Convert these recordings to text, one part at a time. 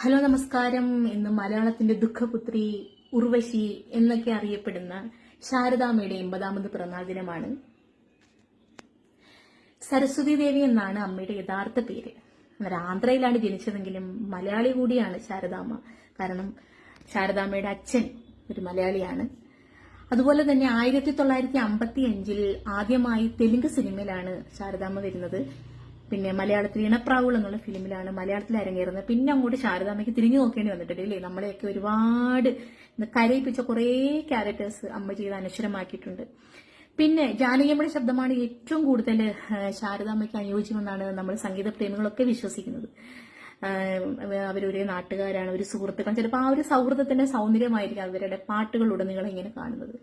Hello നമസ്കാരം. ഇന്ന് മലയാളത്തിന്റെ ദുഃഖപുത്രി, ഉർവശി എന്നൊക്കെ അറിയപ്പെടുന്ന ശാരദാമ്മയുടെ 80ാമത് പിറന്നാൾ ദിനമാണ്. സരസ്വതി ദേവി എന്നാണ് അമ്മയുടെ യഥാർത്ഥ പേര്. ആന്ധ്രയിലാണ് ജനിച്ചതെങ്കിലും മലയാളി കൂടിയാണ് ശാരദാമ്മ. കാരണം ശാരദാമ്മയുടെ അച്ഛൻ ഒരു മലയാളിയാണ്. അതുപോലെ തന്നെ 1955 ആദ്യമായി തെലുങ്ക് സിനിമയിലാണ് ശാരദാമ്മ വരുന്നത്. പിന്നെ മലയാളത്തിൽ ഇണപ്രാവുകൾ എന്നുള്ള ഫിലിമിലാണ് മലയാളത്തിൽ അരങ്ങേറുന്നത്. പിന്നെ അങ്ങോട്ട് ശാരദാമ്മയ്ക്ക് തിരിഞ്ഞു നോക്കേണ്ടി വന്നിട്ടുണ്ട് അല്ലേ. നമ്മളെയൊക്കെ ഒരുപാട് കരയിപ്പിച്ച കുറേ ക്യാരക്ടേഴ്സ് അമ്മ ചെയ്ത് അനശ്വരമാക്കിയിട്ടുണ്ട്. പിന്നെ ജാനകിയമ്മയുടെ ശബ്ദമാണ് ഏറ്റവും കൂടുതൽ ശാരദാമ്മയ്ക്ക് അനുയോജ്യമെന്നാണ് നമ്മൾ സംഗീത പ്രേമികളൊക്കെ വിശ്വസിക്കുന്നത്. അവരൊരേ നാട്ടുകാരാണ്, ഒരു സുഹൃത്തുക്കൾ. ചിലപ്പോൾ ആ ഒരു സൗഹൃദത്തിന്റെ സൗന്ദര്യമായിരിക്കും അവരുടെ പാട്ടുകളുടനീളം ഇങ്ങനെ കാണുന്നത്.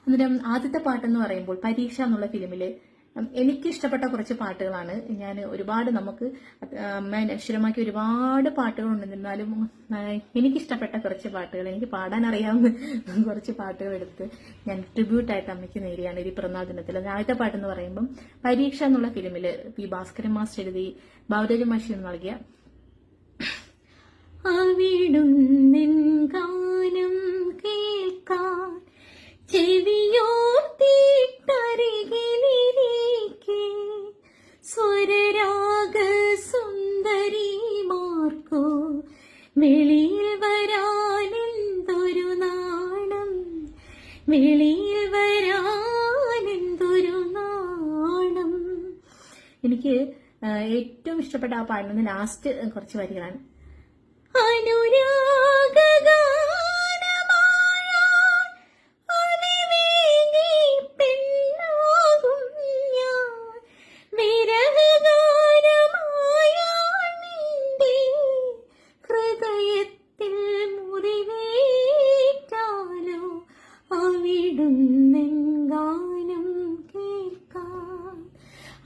അന്നേരം ആദ്യത്തെ പാട്ടെന്ന് പറയുമ്പോൾ പരീക്ഷ എന്നുള്ള ഫിലിമില് എനിക്ക് ഇഷ്ടപ്പെട്ട കുറച്ച് പാട്ടുകളാണ്. ഞാൻ ഒരുപാട് നമുക്ക് അമ്മ അനശ്വരമാക്കി ഒരുപാട് പാട്ടുകളുണ്ട്. എന്നാലും എനിക്കിഷ്ടപ്പെട്ട കുറച്ച് പാട്ടുകൾ, എനിക്ക് പാടാൻ അറിയാവുന്ന കുറച്ച് പാട്ടുകൾ എടുത്ത് ഞാൻ ട്രിബ്യൂട്ടായിട്ട് അമ്മയ്ക്ക് നേടിയാണ് ഈ പിറന്നാൾ ദിനത്തിൽ. ആദ്യത്തെ പാട്ടെന്ന് പറയുമ്പം പരീക്ഷ എന്നുള്ള ഫിലിമില് പി ഭാസ്കരൻ മാസ്റ്റർ എഴുതി ബാബുരാജ മാഷി നൽകിയ അവിടുന്നിൻ ഗാനം കേൾക്കാൻ ചെവിയോർത്തിട്ടരികിലിരിക്കെ സ്വരരാഗ സുന്ദരിമാർക്കോ വെളിയിൽ വരാനെന്തൊരു നാണം, വെളിയിൽ വരാനെന്തൊരു നാണം. എനിക്ക് ഏറ്റവും ഇഷ്ടപ്പെട്ട ആ പാടുന്ന ലാസ്റ്റ് കുറച്ച് വരികളാണ്.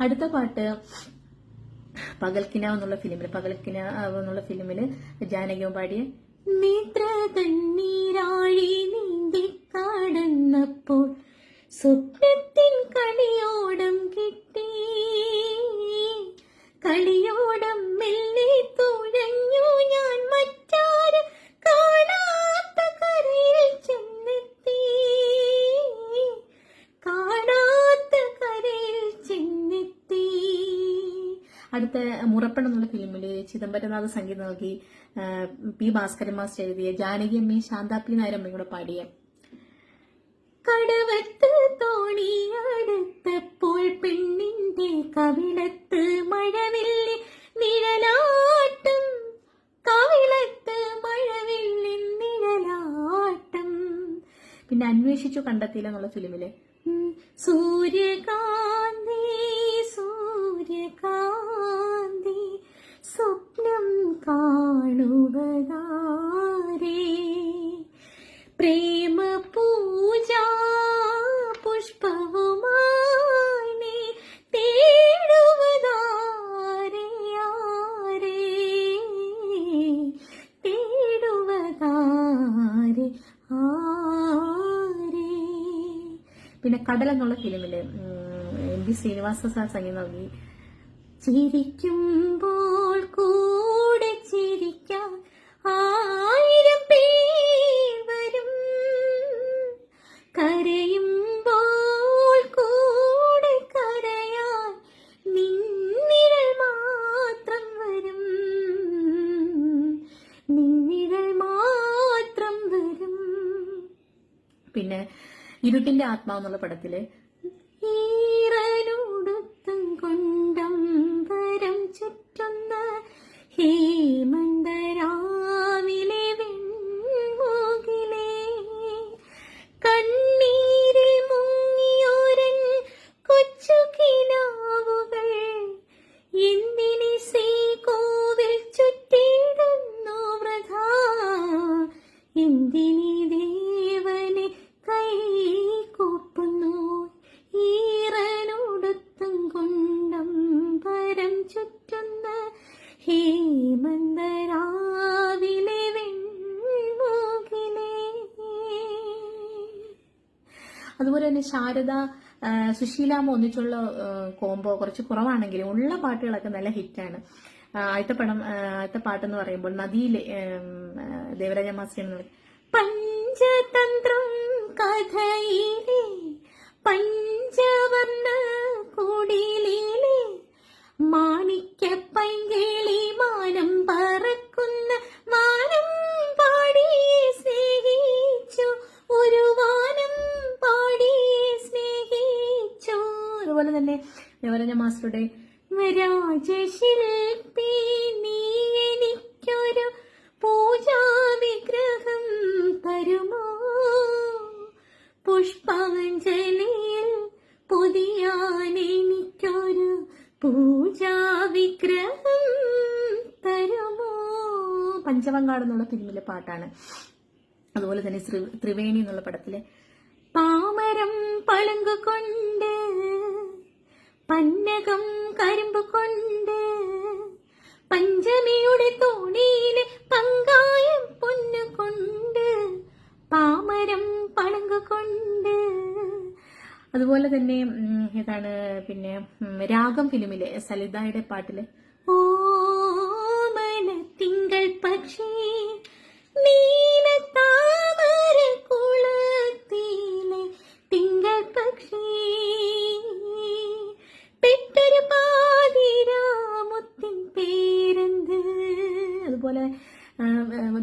അടുത്ത പാട്ട് പകൽക്കിനാവ് എന്നുള്ള ഫിലിമില് ജാനകിയും പാടിയ നേത്ര കണ്ണീരാഴി നീന്തി കടന്നപ്പോൾ സ്വപ്നത്തിൻ കളിയോടം കിട്ടി, കളിയോടം മെല്ലെ തുഴഞ്ഞു ഞാൻ മറ്റാരും കാണാത്ത കരയിൽ ചെന്നെത്തി, കാണാത്ത കരയിൽ ചെന്നെത്തി. അടുത്ത മുറപ്പൻ എന്നുള്ള ഫിലിമില് ചിദംബരനാഥ് സംഗീതം നൽകി പി ഭാസ്കരൻ മാസ്റ്റർ എഴുതിയ ജാനകി അമ്മയും ശാന്താപ്പി നായരമ്മയും കൂടെ പാടിയ കടവത്ത് തോണിയടുത്തപ്പോൾ പെണ്ണിന്റെ കവിളത്ത് മഴവില്ലി നിഴലാട്ടം, കവിളത്ത് മഴവില്ലി നിഴലാട്ടം. പിന്നെ അന്വേഷിച്ചു കണ്ടെത്തിയില്ല എന്നുള്ള ഫിലിമില് സൂര്യകാന്തി സൂര്യകാന്തി സ്വപ്നം കാണുവതാരേ, പ്രേമ പൂജ പുഷ്പവുമായി നീ തേടുവതാരേ, തേടുവതാരേ ആരേ. പിന്നെ കടൽ എന്നുള്ള ഫിലിമില് MP ശ്രീനിവാസ സാർ സംഗീതം നൽകി ചിരിക്കുമ്പോൾ കൂടെ ചിരിക്കാൻ 1000 പേർ വരും, കരയുമ്പോൾ കൂടെ കരയാൻ നിന്നിഴൽ മാത്രം വരും, നിന്നിഴൽ മാത്രം വരും. പിന്നെ ഇരുട്ടിന്റെ ആത്മാവ് എന്നുള്ള പടത്തില് ഈറനുടുത്തും കൊണ്ടംബരം ചുറ്റുന്ന ഹേമന്തരാവിലെ വെൺമുകിലേ, കണ്ണീരിൽ മുങ്ങിയോരൻ കൊച്ചു കിനാവുകൾ എന്തിനെ ശ്രീകോവിൽ ചുറ്റിടുന്നു വൃഥാ, എന്തിനി ദേവനെ കൈകൂപ്പുന്നു, ഈറനുടുത്തും കൊണ്ടംബരം ചുറ്റുന്ന ഹേമന്തരാവിലെ വെൺമുകിലേ. അതുപോലെ തന്നെ ശാരദ സുശീലാമ്മ ഒന്നിച്ചുള്ള കോംബോ കുറച്ച് കുറവാണെങ്കിലും ഉള്ള പാട്ടുകളൊക്കെ നല്ല ഹിറ്റാണ്. ആദ്യത്തെ പടം, ആദ്യത്തെ പാട്ടെന്ന് പറയുമ്പോൾ നദിയിലെ ദേവരാജ മാസ്റ്റർ പഞ്ചതന്ത്രം കഥയിലെ പഞ്ചവർണ്ണ കുടിലിലെ മാണിക്യ പൈങ്കിളി മാനം പറക്കുന്ന വാനം പാടി സ്നേഹിച്ചു, ഒരു വാനം പാടി സ്നേഹിച്ചു. അതുപോലെ തന്നെ ദേവരാജ മാസ്റ്ററുടെ രാജശില്പി നീ എനിക്കൊരു പൂജാ വിഗ്രഹം തരുമോ, പുഷ്പാഞ്ജലിയിൽ പൊതിയാൻ എനിക്കൊരു പൂജാ വിഗ്രഹം തരുമോ. പഞ്ചവങ്കാട് എന്നുള്ള ഫിലിമിലെ പാട്ടാണ്. അതുപോലെ തന്നെ ത്രിവേണി എന്നുള്ള പടത്തിലെ പാമരം പളുങ്കു കൊണ്ട് പന്നകം കരിമ്പ് കൊണ്ട് പഞ്ചമിയുടെ തോണിയിലെ പങ്കായം പൊന്നു കൊണ്ട് പാമരം പളുങ്കു കൊണ്ട്. അതുപോലെ തന്നെ ഏതാണ് പിന്നെ രാഗം ഫിലിമിലെ സലിതയുടെ പാട്ടില് ഓമന തിങ്കൾ പക്ഷി നീല താമര കുളത്തിലെ തിങ്കൾ പക്ഷി പെട്ടൊരു പാതിരാമുത്തിൻ പേരെന്ത്. അതുപോലെ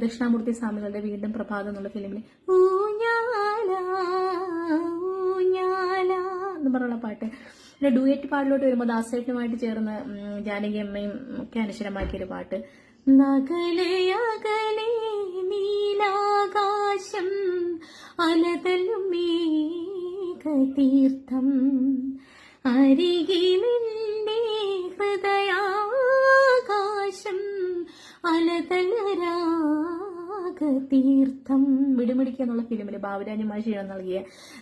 ദക്ഷിണാമൂർത്തി സ്വാമികളുടെ വീണ്ടും പ്രഭാതം എന്നുള്ള ഫിലിമില് ഊഞ്ഞാല ഊഞ്ഞാല എന്ന് പറഞ്ഞുള്ള പാട്ട്. പിന്നെ ഡുയറ്റ് പാട്ടിലോട്ട് വരുമ്പോൾ ദാസേട്ടനുമായിട്ട് ചേർന്ന് ജാനകി അമ്മയും ഒക്കെ അനശ്വരമാക്കിയൊരു പാട്ട് നഗലെ അകലെ നീലാകാശം അലതല്ലും മേഘതീർത്ഥം അരികിലെന്റെ ഹൃദയാകാശം അലതലരാഗതീർത്ഥം. വിടുമിടിക്കുക എന്നുള്ള ഫിലിമിൽ ബാബുരാജ് മാഷി നൽകിയ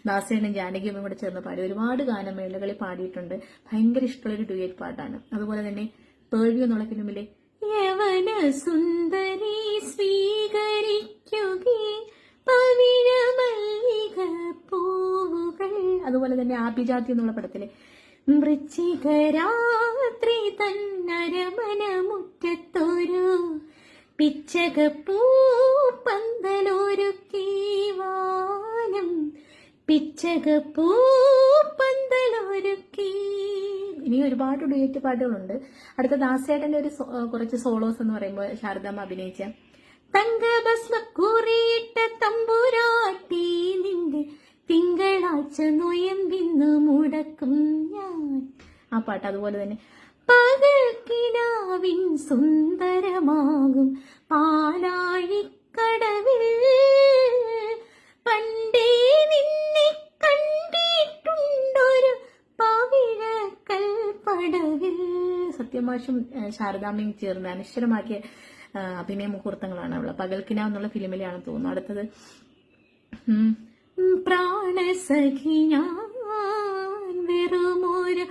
ദാസേനും ജാനകിയമ്മയും കൂടെ ചേർന്ന് പാടി ഒരുപാട് ഗാനമേളകളിൽ പാടിയിട്ടുണ്ട്. ഭയങ്കര ഇഷ്ടമുള്ളൊരു ഡ്യൂയറ്റ് പാട്ടാണ്. അതുപോലെ തന്നെ പേഴ്വ്യൂ എന്നുള്ള ഫിലിമിലെ യവന സുന്ദരി സ്വീകരിക്കുകേ പവിഴ മല്ലിക പൂവുകൾ. അതുപോലെ തന്നെ ആഭിജാതി എന്നുള്ള പടത്തിലെ വൃശ്ചികരാത്രി തന്നരമന മുറ്റത്തൊരു പിച്ചകപ്പൂ പന്തലൊരുക്കി വാനം പിച്ചകപ്പൂ പന്തലൊരുക്കി. ഇനി ഒരുപാട് ഡുയറ്റ് പാട്ടുകളുണ്ട്. അടുത്ത ദാസേട്ടന്റെ ഒരു കുറച്ച് സോളോസ് എന്ന് പറയുമ്പോൾ ശാരദാമ്മ അഭിനയിച്ച തങ്കഭസ്മ കുറിയിട്ട തമ്പുരാട്ടി നിന്റെ തിങ്കളാഴ്ച നൊയമ്പിന്ന് മുടക്കും ഞാൻ ആ പാട്ട്. അതുപോലെ തന്നെ പകൽക്കിനാവിൻ സുന്ദരമാകും പാലാഴിക്കടവിൽ പണ്ടേ നിന്നെ കണ്ടിട്ടുണ്ടൊരു പവിഴക്കൽ പടവിൽ. സത്യമാഷും ശാരദാമ്മയും ചേർന്ന് അനശ്വരമാക്കിയ അഭിനയ മുഹൂർത്തങ്ങളാണ് അവള്. പകൽക്കിനാവ് എന്നുള്ള ഫിലിമിലാണ് തോന്നുന്നു. അടുത്തത് പ്രാണസഖി ഞാൻ വെറുമൊരു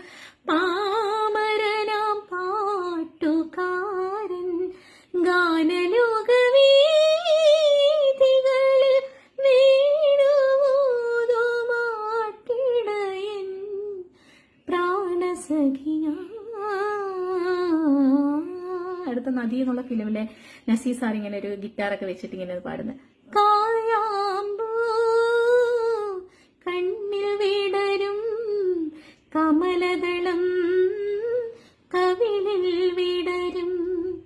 പാമരനാം പാട്ടുകാരൻ ഗാനലോകവീഥികളിൽ വീണുമാട്ടിടയൻ പ്രാണസഖി ഞാൻ. അടുത്ത നദി എന്നുള്ള ഫിലിമിലെ നസീർ സാർ ഇങ്ങനെ ഒരു ഗിറ്റാറൊക്കെ വെച്ചിട്ട് ഇങ്ങനെ പാടുന്നത് കായാമ്പൂ കണ്ണിൽ വിടരും കമലദളം കവിളിൽ വിടരും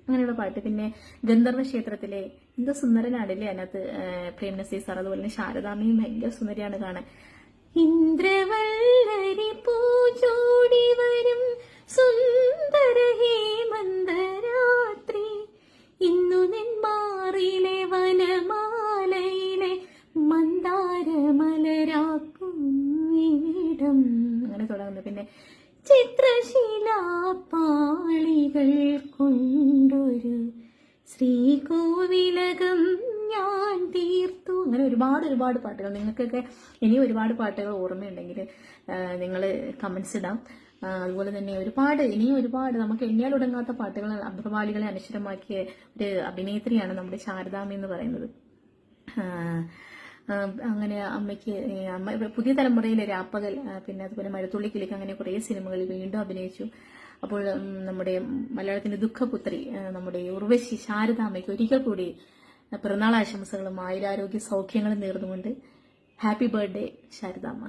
അങ്ങനെയുള്ള പാട്ട്. പിന്നെ ഗന്ധർവ ക്ഷേത്രത്തിലെ എന്തോ സുന്ദരനാണല്ലേ അതിനകത്ത് പ്രേം നസീർ സാർ. അതുപോലെ തന്നെ ശാരദാമ്മയും ഭയങ്കര സുന്ദരിയാണ് കാണാൻ. ഇന്ദ്രവല്ലരി പൂജോടി വരും സുന്ദര ഹേമന്തരാത്രി ഇന്നു നെന്മാറിലെ വനമാലയിലെ മന്ദാരമലരാക്കും ഇവിടം അങ്ങനെ തുടങ്ങുന്നു. പിന്നെ ചിത്രശിലാപാളികൾ കൊണ്ടൊരു ശ്രീകോവിലകം ഞാൻ തീർത്തു. അങ്ങനെ ഒരുപാട് പാട്ടുകൾ. നിങ്ങൾക്കൊക്കെ ഇനി ഒരുപാട് പാട്ടുകൾ ഓർമ്മയുണ്ടെങ്കിൽ നിങ്ങൾ കമന്റ്സ് ഇടാം. അതുപോലെ തന്നെ ഇനിയും ഒരുപാട് നമുക്ക് എണ്ണിയാലൊടുങ്ങാത്ത പാട്ടുകൾ അഭ്രവാളികളെ അനശ്വരമാക്കിയ ഒരു അഭിനേത്രിയാണ് നമ്മുടെ ശാരദാമ്മ എന്ന് പറയുന്നത്. അങ്ങനെ അമ്മയ്ക്ക് പുതിയ തലമുറയിലെ രാപ്പകൽ പിന്നെ അതുപോലെ മഴത്തുള്ളിക്കിലേക്ക് അങ്ങനെ കുറേ സിനിമകളിൽ വീണ്ടും അഭിനയിച്ചു. അപ്പോൾ നമ്മുടെ മലയാളത്തിന്റെ ദുഃഖപുത്രി നമ്മുടെ ഉർവശി ശാരദാമ്മയ്ക്ക് ഒരിക്കൽ കൂടി പിറന്നാൾ ആശംസകളും ആയുരാരോഗ്യ സൗഖ്യങ്ങളും നേർന്നുകൊണ്ട് ഹാപ്പി ബർത്ത്ഡേ ശാരദാമ്മ.